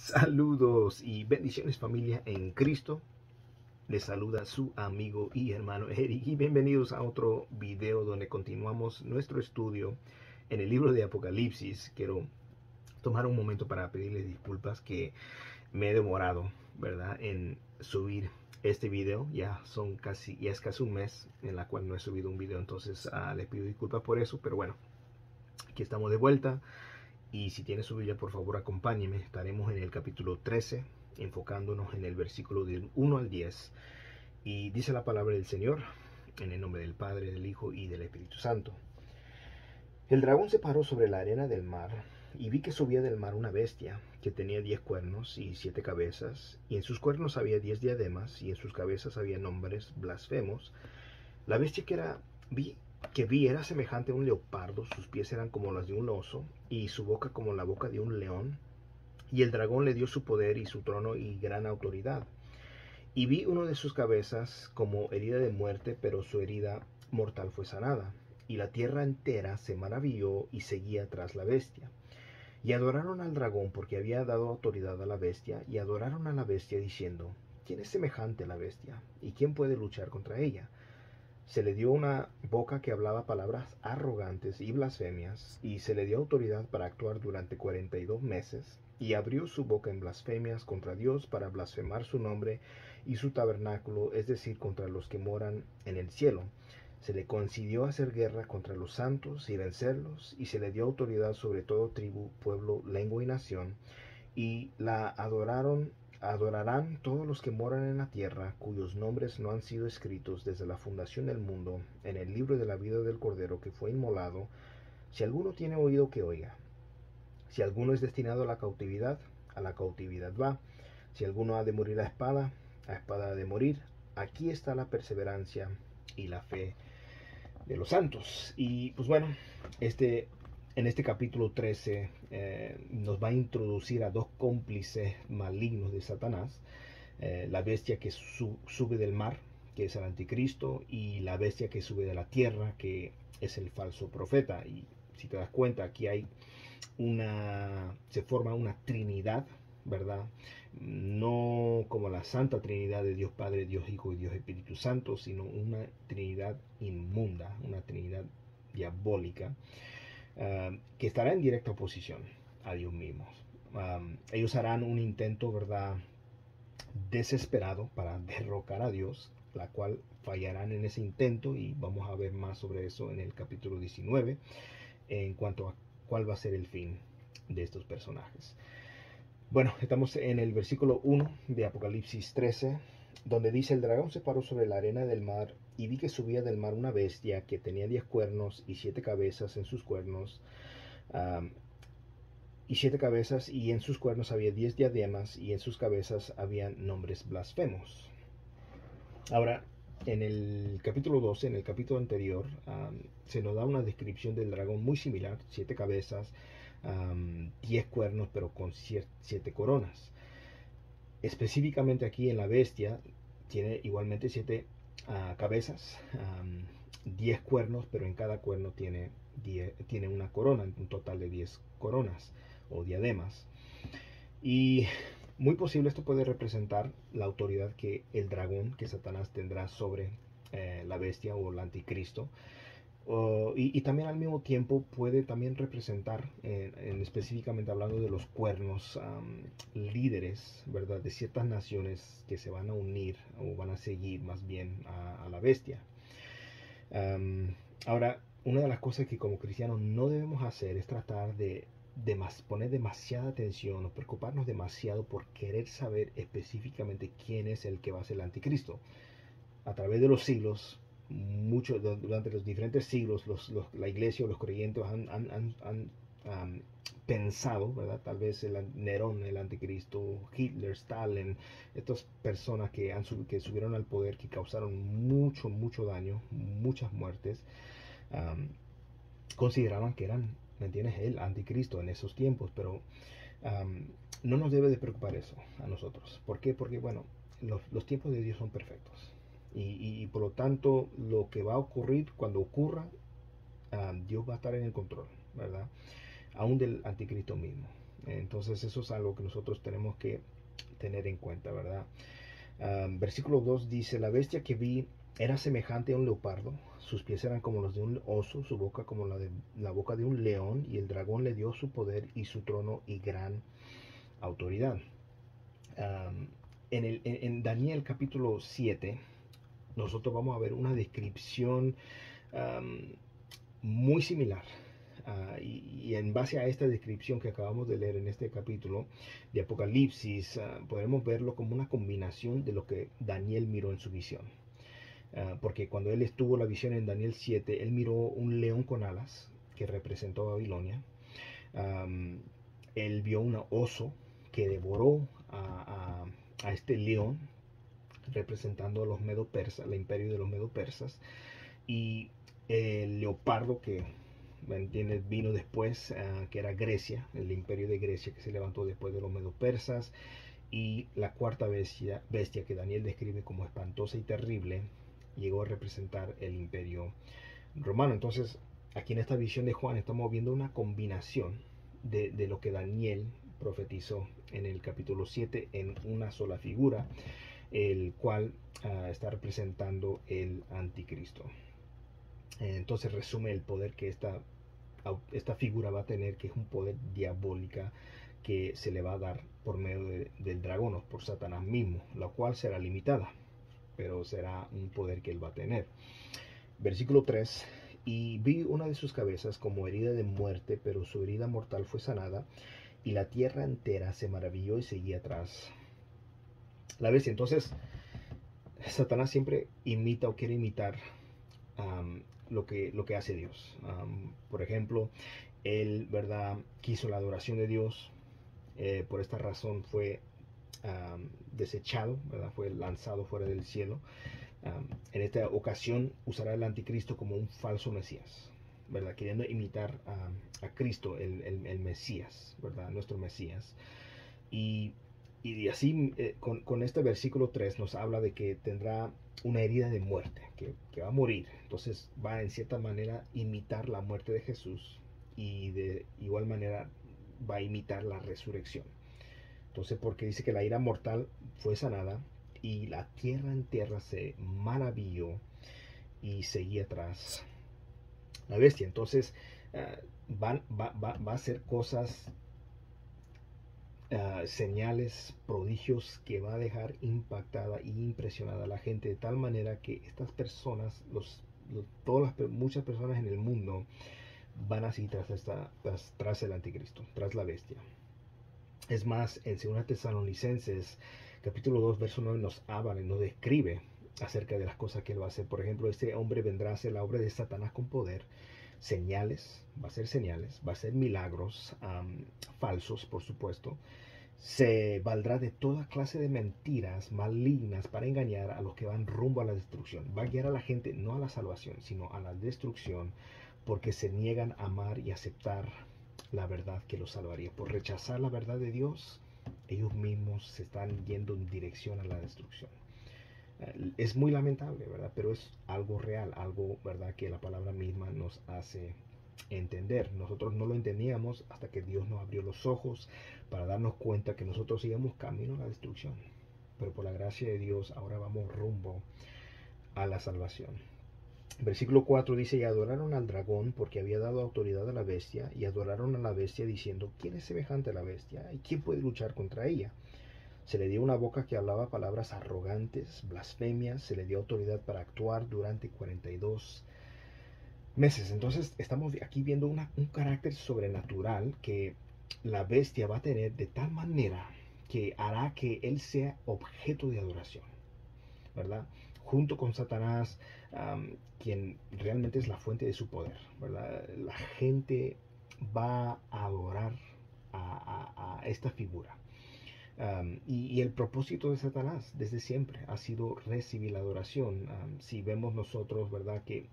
Saludos y bendiciones, familia en Cristo. Les saluda su amigo y hermano Eric y bienvenidos a otro video donde continuamos nuestro estudio en el libro de Apocalipsis. Quiero tomar un momento para pedirles disculpas que me he demorado, ¿verdad?, en subir este video. Ya es casi un mes en la cual no he subido un video, entonces les pido disculpas por eso, pero bueno, aquí estamos de vuelta. Y si tiene su Biblia, por favor, acompáñeme. Estaremos en el capítulo 13, enfocándonos en el versículo del 1 al 10. Y dice la palabra del Señor, en el nombre del Padre, del Hijo y del Espíritu Santo. El dragón se paró sobre la arena del mar, y vi que subía del mar una bestia, que tenía 10 cuernos y 7 cabezas, y en sus cuernos había 10 diademas, y en sus cabezas había nombres blasfemos. La bestia que vi era semejante a un leopardo, sus pies eran como las de un oso, y su boca como la boca de un león. Y el dragón le dio su poder y su trono y gran autoridad. Y vi uno de sus cabezas como herida de muerte, pero su herida mortal fue sanada. Y la tierra entera se maravilló y seguía tras la bestia. Y adoraron al dragón porque había dado autoridad a la bestia, y adoraron a la bestia diciendo: ¿Quién es semejante a la bestia? ¿Y quién puede luchar contra ella? Se le dio una boca que hablaba palabras arrogantes y blasfemias, y se le dio autoridad para actuar durante 42 meses, y abrió su boca en blasfemias contra Dios para blasfemar su nombre y su tabernáculo, es decir, contra los que moran en el cielo. Se le concedió hacer guerra contra los santos y vencerlos, y se le dio autoridad sobre todo tribu, pueblo, lengua y nación, y la adorarán todos los que moran en la tierra, cuyos nombres no han sido escritos desde la fundación del mundo en el libro de la vida del Cordero que fue inmolado. Si alguno tiene oído, que oiga. Si alguno es destinado a la cautividad va. Si alguno ha de morir a espada ha de morir. Aquí está la perseverancia y la fe de los santos. Y pues bueno, en este capítulo 13 nos va a introducir a dos cómplices malignos de Satanás. La bestia que sube del mar, que es el anticristo, y la bestia que sube de la tierra, que es el falso profeta. Y si te das cuenta, aquí se forma una trinidad, ¿verdad? No como la Santa Trinidad de Dios Padre, Dios Hijo y Dios Espíritu Santo, sino una Trinidad inmunda, una Trinidad diabólica, que estará en directa oposición a Dios mismo. Ellos harán un intento, ¿verdad?, desesperado para derrocar a Dios, la cual fallarán en ese intento, y vamos a ver más sobre eso en el capítulo 19 en cuanto a cuál va a ser el fin de estos personajes. Bueno, estamos en el versículo 1 de Apocalipsis 13, donde dice: el dragón se paró sobre la arena del mar, y vi que subía del mar una bestia que tenía 10 cuernos y 7 cabezas en sus cuernos, y en sus cuernos había 10 diademas, y en sus cabezas había nombres blasfemos. Ahora, en el capítulo 12, en el capítulo anterior, se nos da una descripción del dragón muy similar: 7 cabezas, 10 cuernos, pero con 7 coronas. Específicamente aquí en la bestia tiene igualmente 7 cabezas, 10 cuernos, pero en cada cuerno tiene una corona, un total de 10 coronas o diademas. Y muy posible esto puede representar la autoridad que el dragón, que Satanás tendrá sobre la bestia o el anticristo. Y también al mismo tiempo puede también representar, específicamente hablando de los cuernos, líderes, ¿verdad?, de ciertas naciones que se van a unir o van a seguir más bien a la bestia. Ahora, una de las cosas que como cristianos no debemos hacer es tratar de poner demasiada atención o preocuparnos demasiado por querer saber específicamente quién es el que va a ser el anticristo. A través de los siglos, durante los diferentes siglos, la iglesia o los creyentes han pensado, ¿verdad? Tal vez Nerón, el anticristo, Hitler, Stalin, estas personas que subieron al poder, que causaron mucho daño, muchas muertes, consideraban que eran, ¿me entiendes?, el anticristo en esos tiempos. Pero no nos debe de preocupar eso a nosotros. ¿Por qué? Porque, bueno, los tiempos de Dios son perfectos. Y por lo tanto, lo que va a ocurrir, cuando ocurra, Dios va a estar en el control, ¿verdad?, aún del anticristo mismo. Entonces eso es algo que nosotros tenemos que tener en cuenta, ¿verdad? Versículo 2 dice, la bestia que vi era semejante a un leopardo, sus pies eran como los de un oso, su boca como la boca de un león, y el dragón le dio su poder y su trono y gran autoridad. En Daniel capítulo 7, nosotros vamos a ver una descripción muy similar. Y en base a esta descripción que acabamos de leer en este capítulo de Apocalipsis, podemos verlo como una combinación de lo que Daniel miró en su visión. Porque cuando él estuvo la visión en Daniel 7, él miró un león con alas que representó a Babilonia. Él vio un oso que devoró a este león, representando a los medo-persas, el imperio de los medo-persas, y el leopardo que vino después, que era Grecia, el imperio de Grecia que se levantó después de los medo-persas, y la cuarta bestia que Daniel describe como espantosa y terrible, llegó a representar el imperio romano. Entonces, aquí en esta visión de Juan estamos viendo una combinación de lo que Daniel profetizó en el capítulo 7 en una sola figura, el cual está representando el anticristo. Entonces resume el poder que esta figura va a tener, que es un poder diabólica que se le va a dar por medio del dragón o por Satanás mismo, la cual será limitada, pero será un poder que él va a tener. Versículo 3, y vi una de sus cabezas como herida de muerte, pero su herida mortal fue sanada, y la tierra entera se maravilló y seguía atrás la bestia. Entonces, Satanás siempre imita o quiere imitar lo que hace Dios. Por ejemplo, él, ¿verdad?, quiso la adoración de Dios. Por esta razón fue desechado, ¿verdad?, fue lanzado fuera del cielo. En esta ocasión usará el anticristo como un falso Mesías, ¿verdad?, queriendo imitar a Cristo, el Mesías, ¿verdad?, nuestro Mesías. Y así, con este versículo 3 nos habla de que tendrá una herida de muerte, que va a morir. Entonces va en cierta manera a imitar la muerte de Jesús, y de igual manera va a imitar la resurrección. Entonces, porque dice que la ira mortal fue sanada y la tierra entera se maravilló y seguía atrás la bestia. Entonces va a hacer cosas, señales, prodigios, que va a dejar impactada y impresionada a la gente, de tal manera que estas personas, muchas personas en el mundo van a seguir tras el anticristo, tras la bestia. Es más, en 2 Tesalonicenses capítulo 2 verso 9 nos habla, nos describe acerca de las cosas que él va a hacer. Por ejemplo, este hombre vendrá a hacer la obra de Satanás con poder, señales, va a hacer milagros falsos, por supuesto. Se valdrá de toda clase de mentiras malignas para engañar a los que van rumbo a la destrucción. Va a guiar a la gente no a la salvación, sino a la destrucción, porque se niegan a amar y aceptar la verdad que los salvaría. Por rechazar la verdad de Dios, ellos mismos se están yendo en dirección a la destrucción. Es muy lamentable, ¿verdad?, pero es algo real, algo, ¿verdad?, que la palabra misma nos hace entender. Nosotros no lo entendíamos hasta que Dios nos abrió los ojos para darnos cuenta que nosotros íbamos camino a la destrucción, pero por la gracia de Dios ahora vamos rumbo a la salvación. Versículo 4 dice, y adoraron al dragón porque había dado autoridad a la bestia, y adoraron a la bestia diciendo, ¿quién es semejante a la bestia? ¿Y quién puede luchar contra ella? Se le dio una boca que hablaba palabras arrogantes, blasfemias, se le dio autoridad para actuar durante 42 meses. Entonces estamos aquí viendo un carácter sobrenatural que la bestia va a tener, de tal manera que hará que él sea objeto de adoración, ¿verdad?, junto con Satanás, quien realmente es la fuente de su poder, ¿verdad? La gente va a adorar a esta figura. Y el propósito de Satanás desde siempre ha sido recibir la adoración. Si vemos nosotros, ¿verdad?, que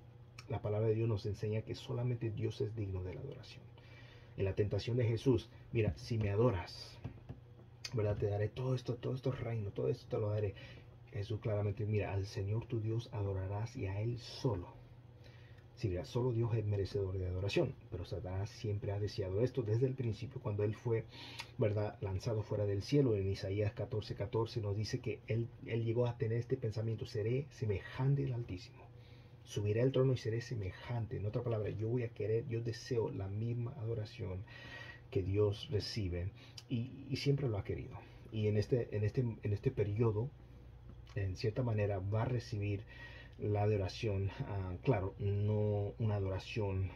la palabra de Dios nos enseña que solamente Dios es digno de la adoración. En la tentación de Jesús, mira, si me adoras, ¿verdad?, te daré todo esto reino, todo esto te lo daré. Jesús claramente, mira, al Señor tu Dios adorarás, y a Él solo Si dirá, solo Dios es merecedor de adoración, pero Satanás siempre ha deseado esto desde el principio, cuando él fue, ¿verdad?, lanzado fuera del cielo. En Isaías 14:14 nos dice que él llegó a tener este pensamiento: seré semejante al Altísimo, subiré al trono y seré semejante. En otra palabra, yo voy a querer, yo deseo la misma adoración que Dios recibe, y siempre lo ha querido. Y en este periodo, en cierta manera, va a recibir la adoración, claro, no una adoración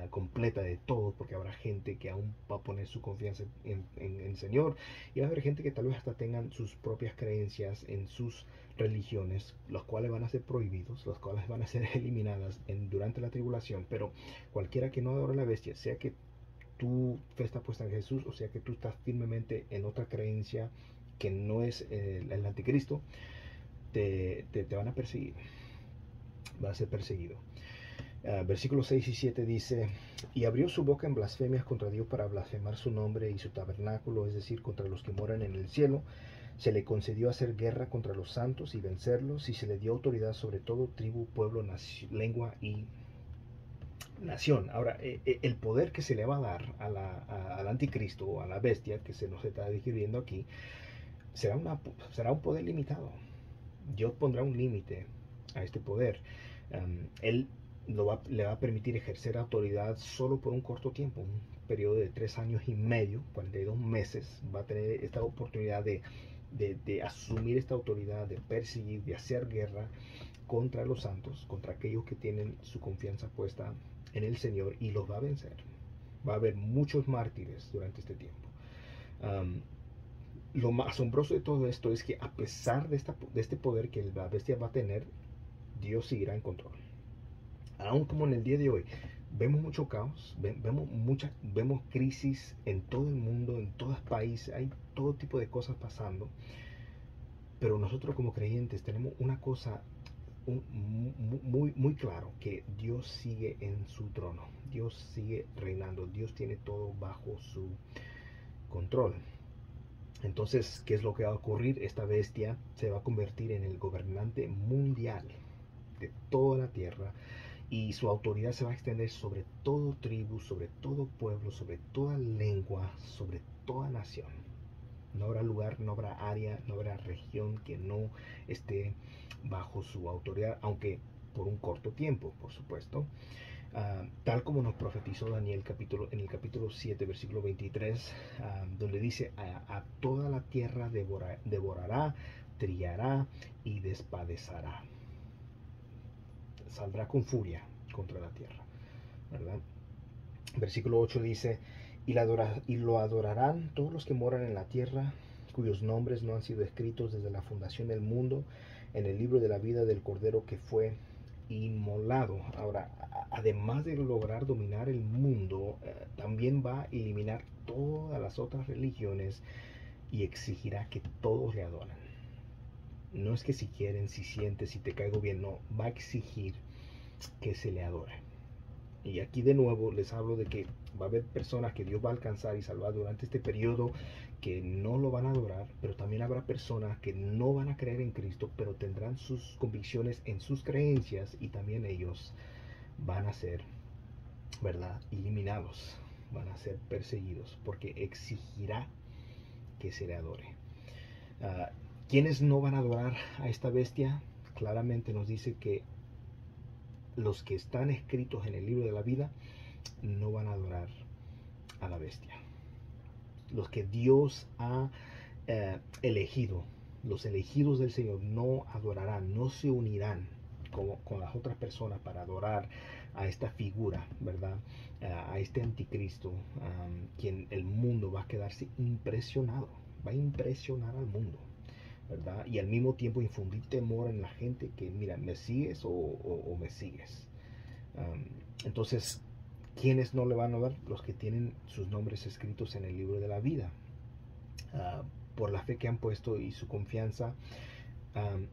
completa de todos, porque habrá gente que aún va a poner su confianza en el Señor, y va a haber gente que tal vez hasta tengan sus propias creencias en sus religiones, los cuales van a ser prohibidos, los cuales van a ser eliminadas durante la tribulación. Pero cualquiera que no adora a la bestia, sea que tu fe está puesta en Jesús, o sea que tú estás firmemente en otra creencia que no es el anticristo, te van a perseguir, va a ser perseguido. Versículos 6 y 7 dice: y abrió su boca en blasfemias contra Dios para blasfemar su nombre y su tabernáculo, es decir, contra los que moran en el cielo. Se le concedió hacer guerra contra los santos y vencerlos, y se le dio autoridad sobre todo tribu, pueblo, lengua y nación. Ahora, el poder que se le va a dar al anticristo, o a la bestia que se nos está describiendo aquí, será un poder limitado. Dios pondrá un límite a este poder. Él le va a permitir ejercer autoridad solo por un corto tiempo, un periodo de 3 años y medio, 42 meses. Va a tener esta oportunidad de asumir esta autoridad, de perseguir, de hacer guerra contra los santos, contra aquellos que tienen su confianza puesta en el Señor, y los va a vencer. Va a haber muchos mártires durante este tiempo. Lo más asombroso de todo esto es que, a pesar de este poder que la bestia va a tener, Dios seguirá en control. Aún como en el día de hoy, vemos mucho caos, vemos crisis en todo el mundo, en todos los países, hay todo tipo de cosas pasando. Pero nosotros como creyentes tenemos una cosa muy claro: que Dios sigue en su trono, Dios sigue reinando, Dios tiene todo bajo su control. Entonces, ¿qué es lo que va a ocurrir? Esta bestia se va a convertir en el gobernante mundial de toda la tierra, y su autoridad se va a extender sobre todo tribu, sobre todo pueblo, sobre toda lengua, sobre toda nación. No habrá lugar, no habrá área, no habrá región que no esté bajo su autoridad, aunque por un corto tiempo, por supuesto. Tal como nos profetizó Daniel en el capítulo 7, versículo 23, donde dice: a toda la tierra devorará, trillará y despadecerá. Saldrá con furia contra la tierra, ¿verdad? Versículo 8 dice: y lo adorarán todos los que moran en la tierra, cuyos nombres no han sido escritos desde la fundación del mundo en el libro de la vida del Cordero que fue inmolado. Ahora, además de lograr dominar el mundo, también va a eliminar todas las otras religiones, y exigirá que todos le adoren. No es que si quieren, si sientes, si te caigo bien, no, va a exigir que se le adore. Y aquí de nuevo les hablo de que va a haber personas que Dios va a alcanzar y salvar durante este periodo que no lo van a adorar, pero también habrá personas que no van a creer en Cristo, pero tendrán sus convicciones en sus creencias, y también ellos van a ser, ¿verdad?, eliminados, van a ser perseguidos, porque exigirá que se le adore. ¿Quiénes no van a adorar a esta bestia? Claramente nos dice que los que están escritos en el libro de la vida no van a adorar a la bestia. Los que Dios ha elegido, los elegidos del Señor, no adorarán, no se unirán con las otras personas para adorar a esta figura, ¿verdad? A este anticristo, quien el mundo va a quedarse impresionado, va a impresionar al mundo, ¿verdad? Y al mismo tiempo infundir temor en la gente, que mira, ¿me sigues o me sigues? Entonces, ¿quiénes no le van a dar? Los que tienen sus nombres escritos en el libro de la vida, por la fe que han puesto y su confianza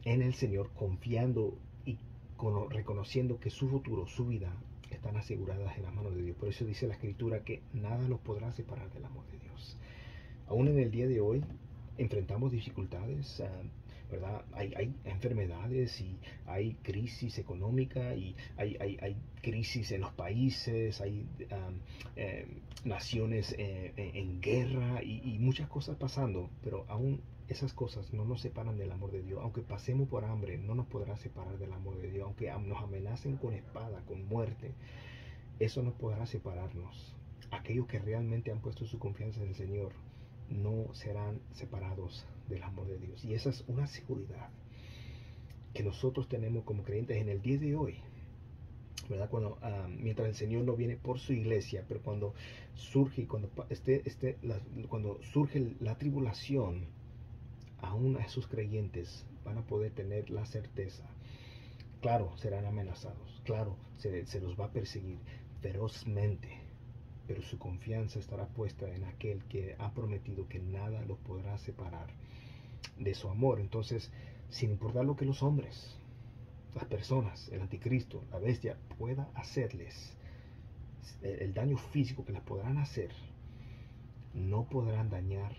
en el Señor, confiando y reconociendo que su futuro, su vida, están aseguradas en las manos de Dios. Por eso dice la Escritura que nada los podrá separar del amor de Dios. Aún en el día de hoy enfrentamos dificultades, ¿verdad? Hay enfermedades y hay crisis económica y hay crisis en los países, hay naciones en guerra y muchas cosas pasando, pero aún esas cosas no nos separan del amor de Dios. Aunque pasemos por hambre, no nos podrá separar del amor de Dios. Aunque nos amenacen con espada, con muerte, eso no podrá separarnos. Aquellos que realmente han puesto su confianza en el Señor no serán separados del amor de Dios. Y esa es una seguridad que nosotros tenemos como creyentes en el día de hoy, ¿verdad? Mientras el Señor no viene por su iglesia, pero cuando surge, cuando surge la tribulación, aún a esos creyentes van a poder tener la certeza. Claro, serán amenazados, claro, se los va a perseguir ferozmente, pero su confianza estará puesta en aquel que ha prometido que nada los podrá separar de su amor. Entonces, sin importar lo que los hombres, las personas, el anticristo, la bestia pueda hacerles, el daño físico que les podrán hacer, no podrán dañar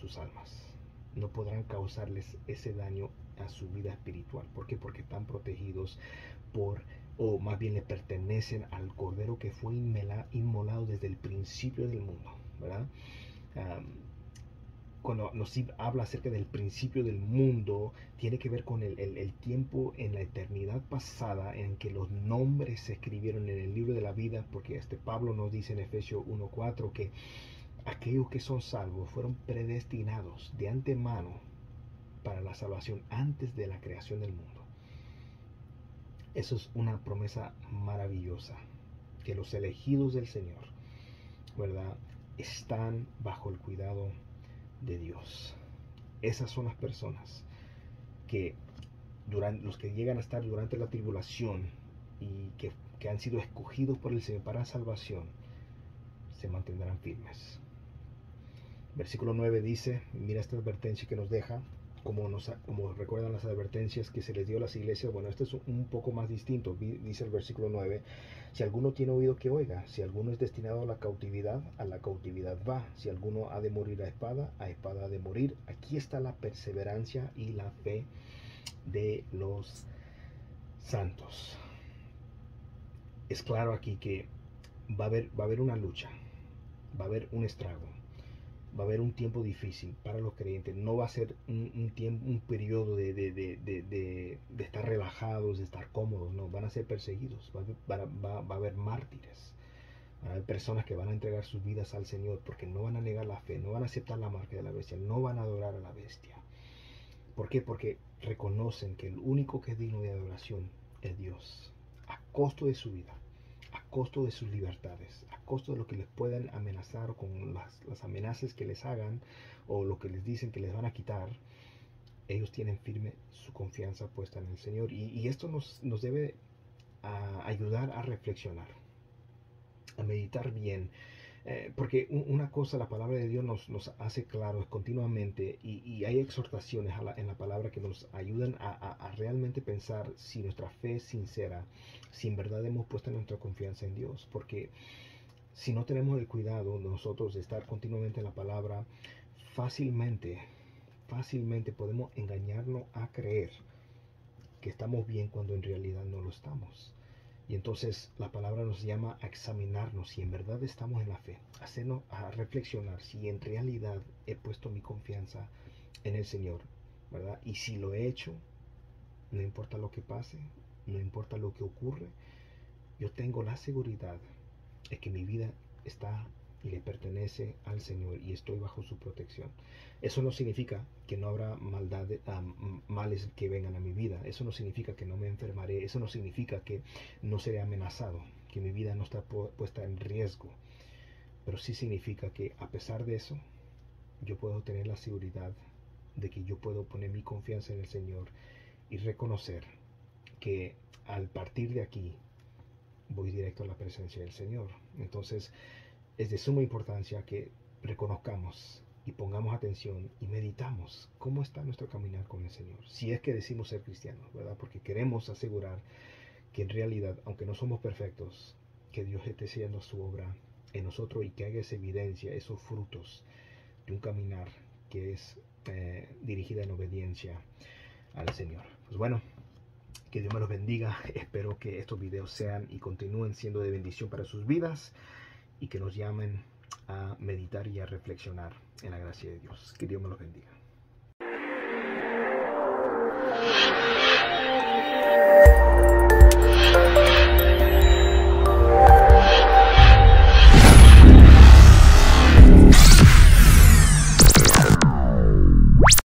sus almas, no podrán causarles ese daño a su vida espiritual. ¿Por qué? Porque están protegidos o más bien le pertenecen al Cordero que fue inmolado desde el principio del mundo, ¿verdad? Cuando nos habla acerca del principio del mundo, tiene que ver con el tiempo en la eternidad pasada en que los nombres se escribieron en el libro de la vida, porque Pablo nos dice en Efesios 1:4 que aquellos que son salvos fueron predestinados de antemano para la salvación antes de la creación del mundo. Eso es una promesa maravillosa, que los elegidos del Señor, ¿verdad?, están bajo el cuidado de Dios. Esas son las personas que los que llegan a estar durante la tribulación y que han sido escogidos por el Señor para salvación, se mantendrán firmes. Versículo 9 dice, mira esta advertencia que nos deja, como recuerdan las advertencias que se les dio a las iglesias. Bueno, este es un poco más distinto. Dice el versículo 9, si alguno tiene oído que oiga, si alguno es destinado a la cautividad va, si alguno ha de morir a espada ha de morir. Aquí está la perseverancia y la fe de los santos. Es claro aquí que va a haber una lucha, va a haber un estrago, va a haber un tiempo difícil para los creyentes. No va a ser un periodo de estar relajados, de estar cómodos. No, van a ser perseguidos. Va a haber mártires. Van a haber personas que van a entregar sus vidas al Señor porque no van a negar la fe, no van a aceptar la marca de la bestia, no van a adorar a la bestia. ¿Por qué? Porque reconocen que el único que es digno de adoración es Dios, a costo de su vida, a costo de sus libertades, a costo de lo que les puedan amenazar o con las amenazas que les hagan o lo que les dicen que les van a quitar. Ellos tienen firme su confianza puesta en el Señor, y esto nos debe ayudar a reflexionar, a meditar bien. Porque una cosa la palabra de Dios nos hace claro continuamente, y hay exhortaciones en la palabra que nos ayudan a realmente pensar si nuestra fe es sincera, si en verdad hemos puesto nuestra confianza en Dios. Porque si no tenemos el cuidado nosotros de estar continuamente en la palabra, fácilmente podemos engañarnos a creer que estamos bien cuando en realidad no lo estamos. Y entonces la palabra nos llama a examinarnos si en verdad estamos en la fe, hacernos a reflexionar si en realidad he puesto mi confianza en el Señor, ¿verdad? Y si lo he hecho, no importa lo que pase, no importa lo que ocurre, yo tengo la seguridad de que mi vida está y le pertenece al Señor y estoy bajo su protección. Eso no significa que no habrá males que vengan a mi vida. Eso no significa que no me enfermaré. Eso no significa que no seré amenazado, que mi vida no está puesta en riesgo. Pero sí significa que a pesar de eso, yo puedo tener la seguridad de que yo puedo poner mi confianza en el Señor y reconocer que al partir de aquí voy directo a la presencia del Señor. Entonces, es de suma importancia que reconozcamos y pongamos atención y meditamos cómo está nuestro caminar con el Señor, si es que decimos ser cristianos, ¿verdad? Porque queremos asegurar que en realidad, aunque no somos perfectos, que Dios esté haciendo su obra en nosotros y que haga esa evidencia, esos frutos de un caminar que es dirigida en obediencia al Señor. Pues bueno, que Dios me los bendiga. Espero que estos videos sean y continúen siendo de bendición para sus vidas y que nos llamen a meditar y a reflexionar en la gracia de Dios. Que Dios me los bendiga.